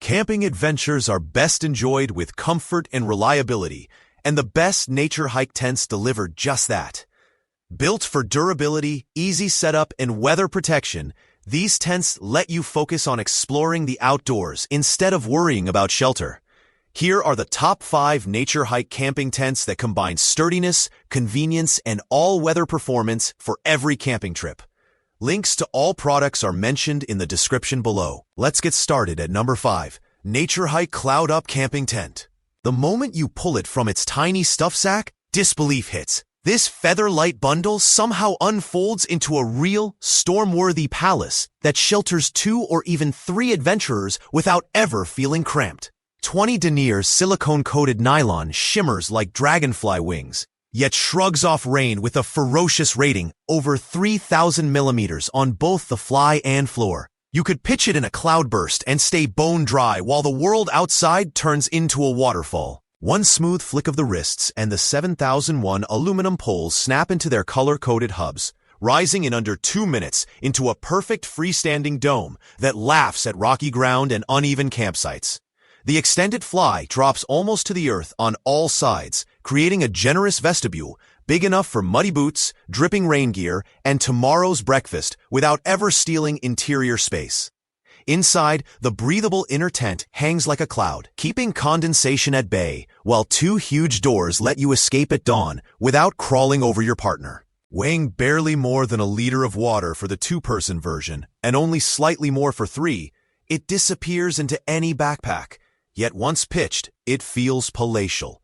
Camping adventures are best enjoyed with comfort and reliability, and the best Naturehike tents deliver just that. Built for durability, easy setup, and weather protection, these tents let you focus on exploring the outdoors instead of worrying about shelter. Here are the top 5 Naturehike camping tents that combine sturdiness, convenience, and all-weather performance for every camping trip. Links to all products are mentioned in the description below. Let's get started at number 5, Naturehike Cloud Up Camping Tent. The moment you pull it from its tiny stuff sack, disbelief hits. This feather-light bundle somehow unfolds into a real, storm-worthy palace that shelters 2 or even 3 adventurers without ever feeling cramped. 20 denier silicone-coated nylon shimmers like dragonfly wings, yet shrugs off rain with a ferocious rating over 3,000 millimeters on both the fly and floor. You could pitch it in a cloudburst and stay bone dry while the world outside turns into a waterfall. One smooth flick of the wrists and the 7001 aluminum poles snap into their color-coded hubs, rising in under 2 minutes into a perfect freestanding dome that laughs at rocky ground and uneven campsites. The extended fly drops almost to the earth on all sides, creating a generous vestibule big enough for muddy boots, dripping rain gear, and tomorrow's breakfast without ever stealing interior space. Inside, the breathable inner tent hangs like a cloud, keeping condensation at bay, while 2 huge doors let you escape at dawn without crawling over your partner. Weighing barely more than a liter of water for the 2-person version, and only slightly more for 3, it disappears into any backpack. Yet once pitched, it feels palatial.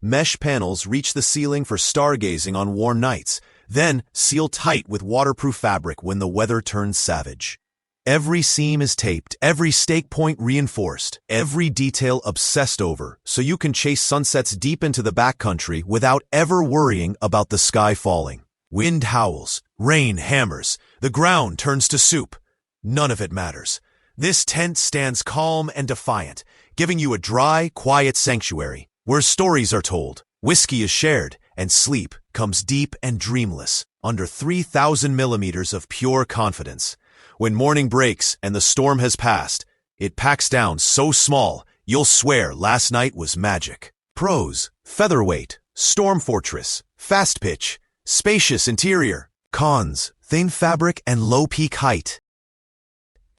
Mesh panels reach the ceiling for stargazing on warm nights, then seal tight with waterproof fabric when the weather turns savage. Every seam is taped, every stake point reinforced, every detail obsessed over, so you can chase sunsets deep into the backcountry without ever worrying about the sky falling. Wind howls, rain hammers, the ground turns to soup. None of it matters. This tent stands calm and defiant, giving you a dry, quiet sanctuary where stories are told, whiskey is shared, and sleep comes deep and dreamless under 3,000 millimeters of pure confidence. When morning breaks and the storm has passed, it packs down so small you'll swear last night was magic. Pros: featherweight, storm fortress, fast pitch, spacious interior. Cons: thin fabric and low peak height.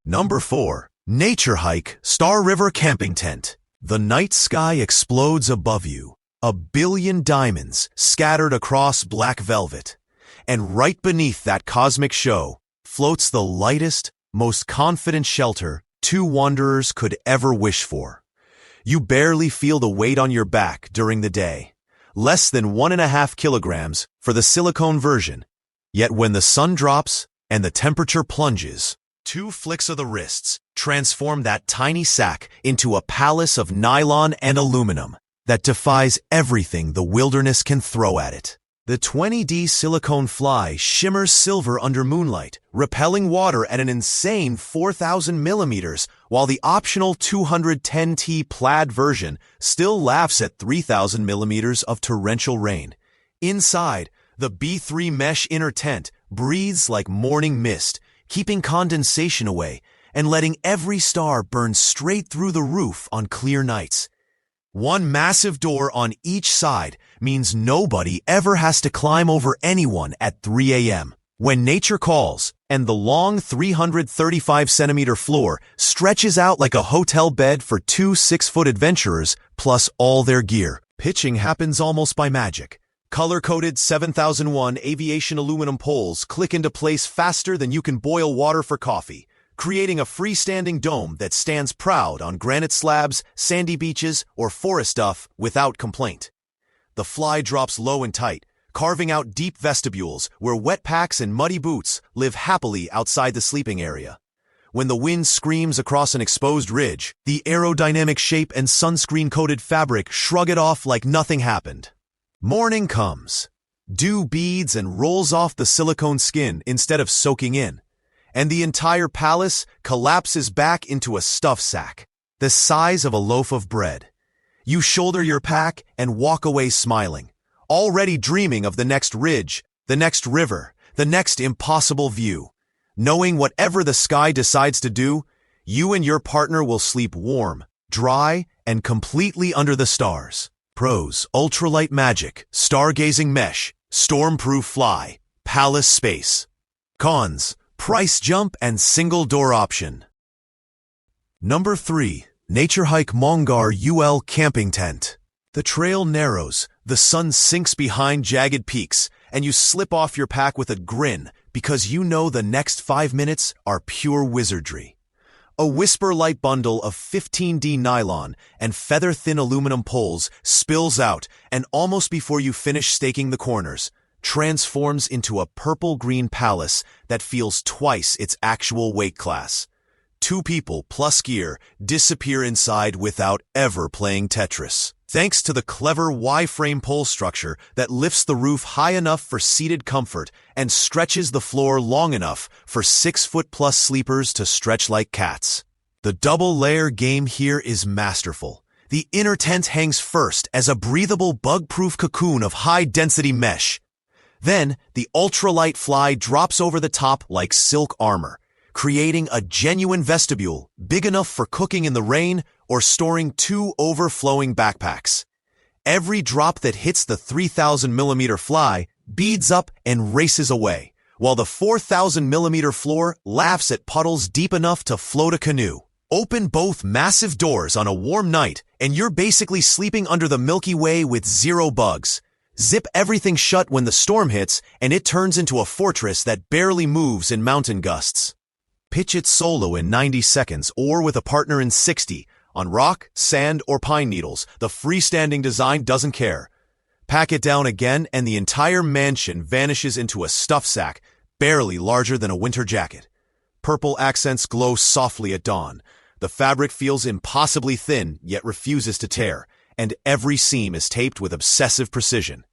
Number 4. Naturehike Star River Camping Tent. The night sky explodes above you, a billion diamonds scattered across black velvet. And right beneath that cosmic show floats the lightest, most confident shelter 2 wanderers could ever wish for. You barely feel the weight on your back during the day, less than 1.5 kilograms for the silicone version. Yet when the sun drops and the temperature plunges, 2 flicks of the wrists transform that tiny sack into a palace of nylon and aluminum that defies everything the wilderness can throw at it. The 20D silicone fly shimmers silver under moonlight, repelling water at an insane 4,000 millimeters, while the optional 210T plaid version still laughs at 3,000 millimeters of torrential rain. Inside, the B3 mesh inner tent breathes like morning mist, keeping condensation away and letting every star burn straight through the roof on clear nights. One massive door on each side means nobody ever has to climb over anyone at 3 a.m. when nature calls, and the long 335-centimeter floor stretches out like a hotel bed for 2 6-foot adventurers plus all their gear. Pitching happens almost by magic. Color-coded 7001 aviation aluminum poles click into place faster than you can boil water for coffee, creating a freestanding dome that stands proud on granite slabs, sandy beaches, or forest duff without complaint. The fly drops low and tight, carving out deep vestibules where wet packs and muddy boots live happily outside the sleeping area. When the wind screams across an exposed ridge, the aerodynamic shape and sunscreen-coated fabric shrug it off like nothing happened. Morning comes. Dew beads and rolls off the silicone skin instead of soaking in, and the entire palace collapses back into a stuff sack, the size of a loaf of bread. You shoulder your pack and walk away smiling, already dreaming of the next ridge, the next river, the next impossible view. Knowing whatever the sky decides to do, You and your partner will sleep warm, dry, and completely under the stars. Pros: ultralight magic, stargazing mesh, storm-proof fly, palace space. Cons: price jump and single-door option. Number 3. Naturehike Mongar UL Camping Tent. The trail narrows, the sun sinks behind jagged peaks, and you slip off your pack with a grin because you know the next 5 minutes are pure wizardry. A Whisper Light bundle of 15D nylon and feather-thin aluminum poles spills out, and almost before you finish staking the corners, transforms into a purple-green palace that feels twice its actual weight class. 2 people plus gear disappear inside without ever playing Tetris, thanks to the clever Y-frame pole structure that lifts the roof high enough for seated comfort and stretches the floor long enough for 6-foot-plus sleepers to stretch like cats. The double-layer game here is masterful. The inner tent hangs first as a breathable bug-proof cocoon of high-density mesh. Then, the ultralight fly drops over the top like silk armor, creating a genuine vestibule big enough for cooking in the rain or storing 2 overflowing backpacks. Every drop that hits the 3,000mm fly beads up and races away, while the 4,000mm floor laughs at puddles deep enough to float a canoe. Open both massive doors on a warm night, and you're basically sleeping under the Milky Way with 0 bugs. Zip everything shut when the storm hits, and it turns into a fortress that barely moves in mountain gusts. Pitch it solo in 90 seconds or with a partner in 60. On rock, sand, or pine needles, the freestanding design doesn't care. Pack it down again and the entire mansion vanishes into a stuff sack, barely larger than a winter jacket. Purple accents glow softly at dawn. The fabric feels impossibly thin, yet refuses to tear, and every seam is taped with obsessive precision.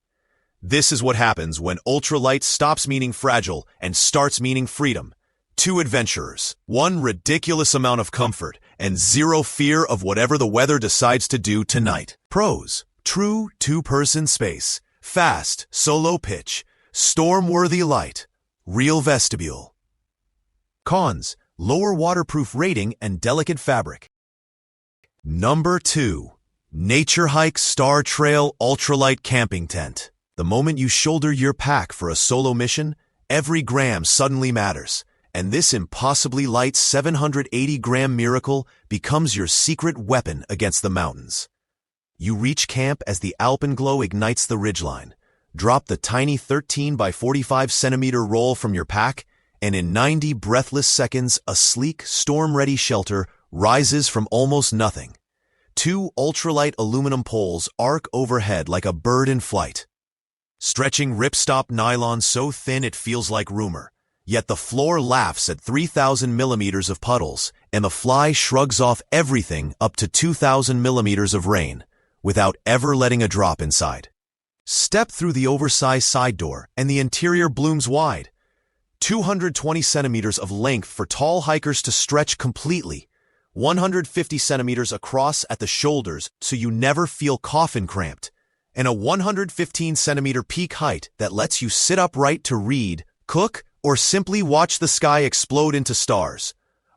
This is what happens when ultralight stops meaning fragile and starts meaning freedom. 2 adventurers, 1 ridiculous amount of comfort, and 0 fear of whatever the weather decides to do tonight. Pros: true 2-person space, fast solo pitch, storm-worthy light, real vestibule. Cons: lower waterproof rating and delicate fabric. Number 2. Naturehike Star Trail Ultralight Camping Tent. The moment you shoulder your pack for a solo mission, every gram suddenly matters. And this impossibly light 780-gram miracle becomes your secret weapon against the mountains. You reach camp as the alpenglow ignites the ridgeline. Drop the tiny 13 by 45 centimeter roll from your pack, and in 90 breathless seconds, a sleek, storm-ready shelter rises from almost nothing. 2 ultralight aluminum poles arc overhead like a bird in flight, stretching ripstop nylon so thin it feels like rumor. Yet the floor laughs at 3,000mm of puddles, and the fly shrugs off everything up to 2,000mm of rain, without ever letting a drop inside. Step through the oversized side door, and the interior blooms wide. 220 centimeters of length for tall hikers to stretch completely, 150 centimeters across at the shoulders so you never feel coffin cramped, and a 115-centimeter peak height that lets you sit upright to read, cook, or simply watch the sky explode into stars.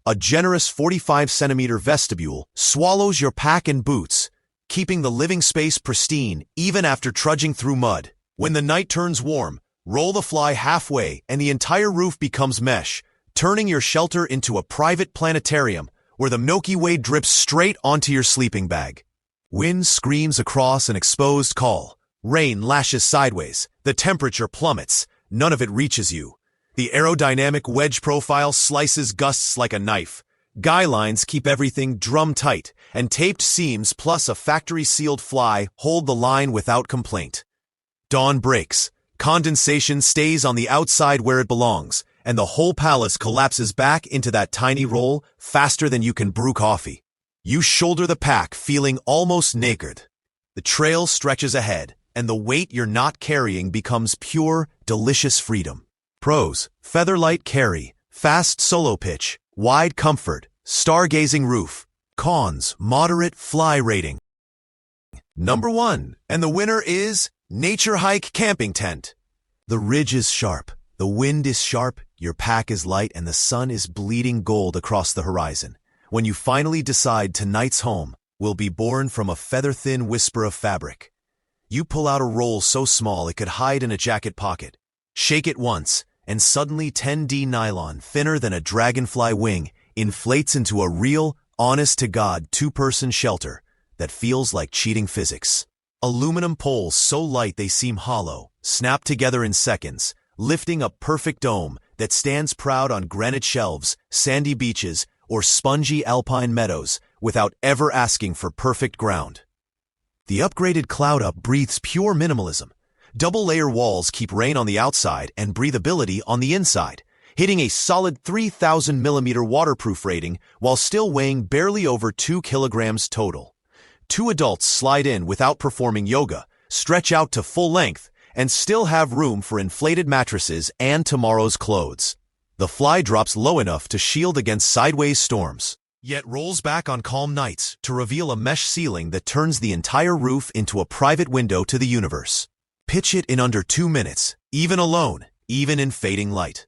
A generous 45-centimeter vestibule swallows your pack and boots, keeping the living space pristine even after trudging through mud. When the night turns warm, roll the fly halfway and the entire roof becomes mesh, turning your shelter into a private planetarium where the Milky Way drips straight onto your sleeping bag. Wind screams across an exposed col. Rain lashes sideways. The temperature plummets. None of it reaches you. The aerodynamic wedge profile slices gusts like a knife. Guy lines keep everything drum-tight, and taped seams plus a factory-sealed fly hold the line without complaint. Dawn breaks. Condensation stays on the outside where it belongs, and the whole palace collapses back into that tiny roll faster than you can brew coffee. You shoulder the pack, feeling almost naked. The trail stretches ahead, and the weight you're not carrying becomes pure, delicious freedom. Pros: featherlight carry, fast solo pitch, wide comfort, stargazing roof. Cons: moderate fly rating. Number 1, and the winner is Naturehike Camping Tent. The ridge is sharp, the wind is sharp, your pack is light, and the sun is bleeding gold across the horizon. when you finally decide tonight's home will be born from a feather-thin whisper of fabric. You pull out a roll so small it could hide in a jacket pocket. Shake it once, and suddenly 10D nylon, thinner than a dragonfly wing, inflates into a real, honest-to-God two-person shelter that feels like cheating physics. Aluminum poles so light they seem hollow, snap together in seconds, lifting a perfect dome that stands proud on granite shelves, sandy beaches, or spongy alpine meadows without ever asking for perfect ground. The upgraded Cloud Up breathes pure minimalism. Double-layer walls keep rain on the outside and breathability on the inside, hitting a solid 3,000 millimeter waterproof rating while still weighing barely over 2 kilograms total. 2 adults slide in without performing yoga, stretch out to full length, and still have room for inflated mattresses and tomorrow's clothes. The fly drops low enough to shield against sideways storms, yet rolls back on calm nights to reveal a mesh ceiling that turns the entire roof into a private window to the universe. Pitch it in under 2 minutes, even alone, even in fading light.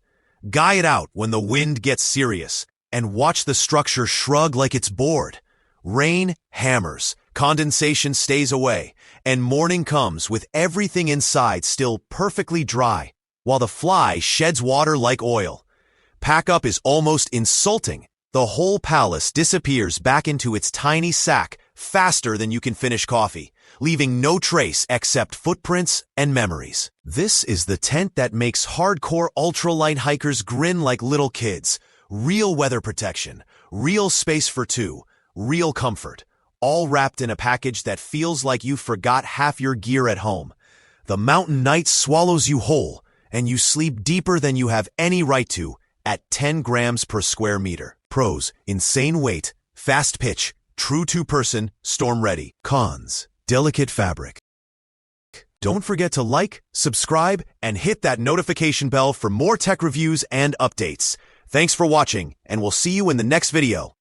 Guy it out when the wind gets serious, and watch the structure shrug like it's bored. Rain hammers, condensation stays away, and morning comes with everything inside still perfectly dry, while the fly sheds water like oil. Pack up is almost insulting. The whole palace disappears back into its tiny sack faster than you can finish coffee, leaving no trace except footprints and memories. This is the tent that makes hardcore ultralight hikers grin like little kids. Real weather protection, real space for two, real comfort, all wrapped in a package that feels like you forgot half your gear at home. The mountain night swallows you whole, and you sleep deeper than you have any right to at 10 grams per square meter. Pros: insane weight, fast pitch, true two-person, storm-ready. Cons: delicate fabric. Don't forget to like, subscribe, and hit that notification bell for more tech reviews and updates. Thanks for watching, and we'll see you in the next video.